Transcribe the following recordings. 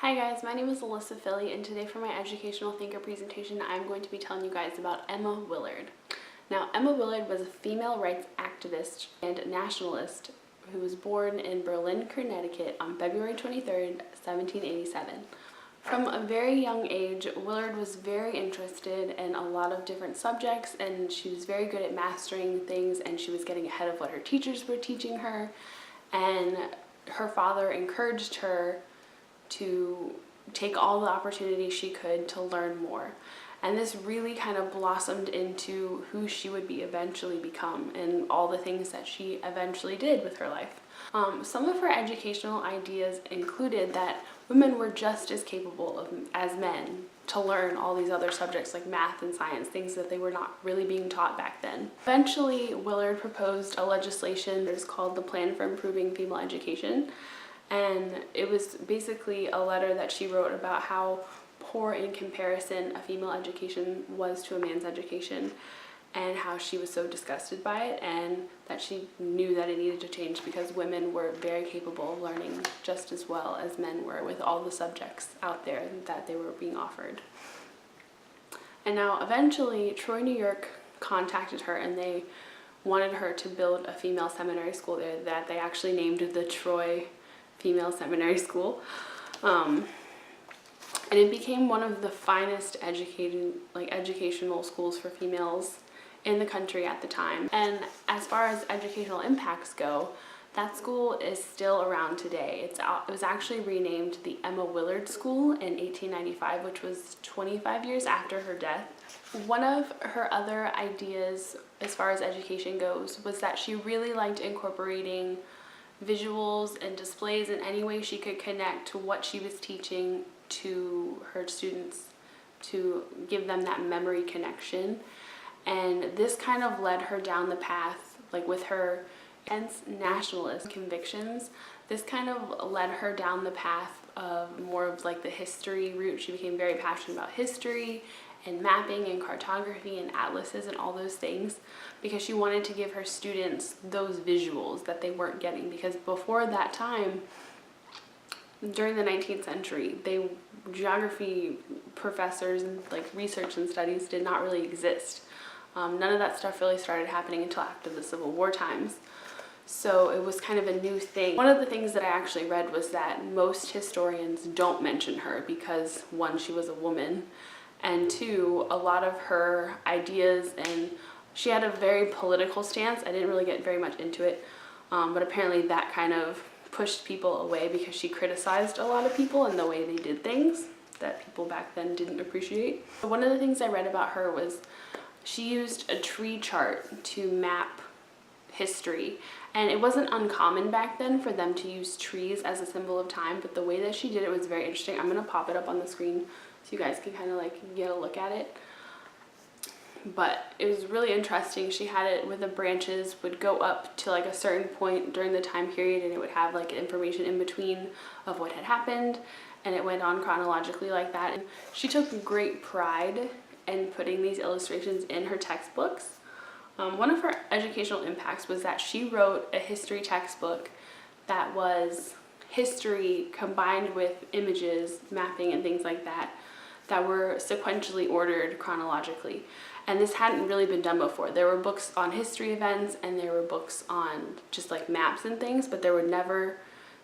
Hi guys, my name is Alyssa Philly, and today for my Educational Thinker presentation, I'm going to be telling you guys about Emma Willard. Now, Emma Willard was a female rights activist and nationalist who was born in Berlin, Connecticut on February 23rd, 1787. From a very young age, Willard was very interested in a lot of different subjects, and she was very good at mastering things, and she was getting ahead of what her teachers were teaching her, and her father encouraged her to take all the opportunities she could to learn more. And this really kind of blossomed into who she would eventually become and all the things that she eventually did with her life. Some of her educational ideas included that women were just as capable as men to learn all these other subjects like math and science, things that they were not really being taught back then. Eventually, Willard proposed a legislation that is called the Plan for Improving Female Education. And it was basically a letter that she wrote about how poor in comparison a female education was to a man's education, and how she was so disgusted by it, and that she knew that it needed to change because women were very capable of learning just as well as men were with all the subjects out there that they were being offered. And now eventually Troy, New York contacted her, and they wanted her to build a female seminary school there that they actually named the Troy Female Seminary School, and it became one of the finest educational schools for females in the country at the time. And as far as educational impacts go, that school is still around today. It was actually renamed the Emma Willard School in 1895, which was 25 years after her death. One of her other ideas as far as education goes was that she really liked incorporating visuals and displays in any way she could connect to what she was teaching to her students to give them that memory connection. And this kind of led her down the path, like with her intense nationalist convictions, this kind of led her down the path of more of like the history route. She became very passionate about history and mapping and cartography and atlases and all those things, because she wanted to give her students those visuals that they weren't getting, because before that time, during the 19th century, geography professors and like research and studies did not really exist. None of that stuff really started happening until after the Civil War times. So it was kind of a new thing. One of the things that I actually read was that most historians don't mention her because, one, she was a woman, and two, a lot of her ideas, and she had a very political stance. I didn't really get very much into it, but apparently that kind of pushed people away because she criticized a lot of people and the way they did things that people back then didn't appreciate. One of the things I read about her was she used a tree chart to map history, and it wasn't uncommon back then for them to use trees as a symbol of time, but the way that she did it was very interesting. I'm going to pop it up on the screen so you guys can kind of like get a look at it. But it was really interesting. She had it where the branches would go up to like a certain point during the time period, and it would have like information in between of what had happened, and it went on chronologically like that. And she took great pride in putting these illustrations in her textbooks. One of her educational impacts was that she wrote a history textbook that was history combined with images, mapping, and things like that, that were sequentially ordered chronologically. And this hadn't really been done before. There were books on history events, and there were books on just like maps and things, but there had never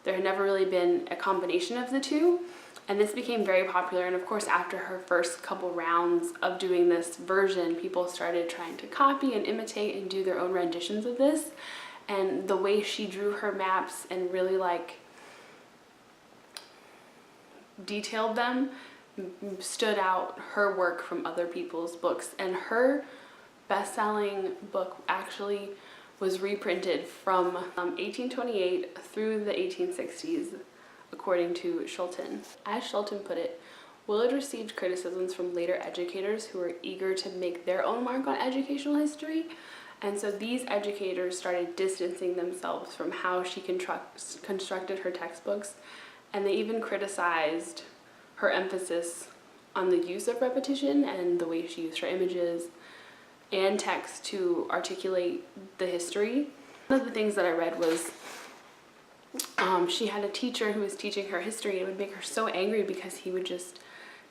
really been a combination of the two. And this became very popular, and of course after her first couple rounds of doing this version, people started trying to copy and imitate and do their own renditions of this. And the way she drew her maps and really like detailed them stood out her work from other people's books. And her best-selling book actually was reprinted from 1828 through the 1860s, according to Schulten. As Schulten put it, Willard received criticisms from later educators who were eager to make their own mark on educational history, and so these educators started distancing themselves from how she constructed her textbooks, and they even criticized her emphasis on the use of repetition and the way she used her images and text to articulate the history. One of the things that I read was She had a teacher who was teaching her history, and it would make her so angry because he would just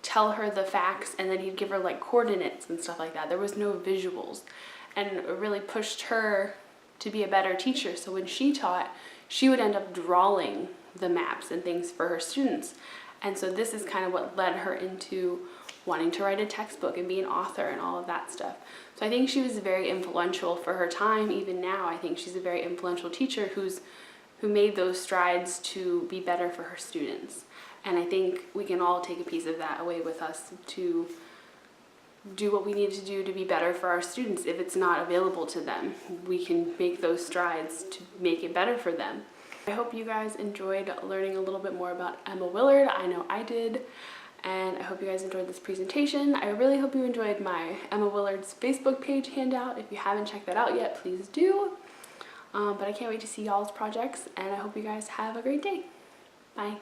tell her the facts and then he'd give her like coordinates and stuff like that. There was no visuals, and it really pushed her to be a better teacher. So when she taught, she would end up drawing the maps and things for her students. And so this is kind of what led her into wanting to write a textbook and be an author and all of that stuff. So I think she was very influential for her time. Even now, I think she's a very influential teacher who made those strides to be better for her students. And I think we can all take a piece of that away with us to do what we need to do to be better for our students. If it's not available to them, we can make those strides to make it better for them. I hope you guys enjoyed learning a little bit more about Emma Willard. I know I did. And I hope you guys enjoyed this presentation. I really hope you enjoyed my Emma Willard's Facebook page handout. If you haven't checked that out yet, please do. But I can't wait to see y'all's projects, and I hope you guys have a great day. Bye.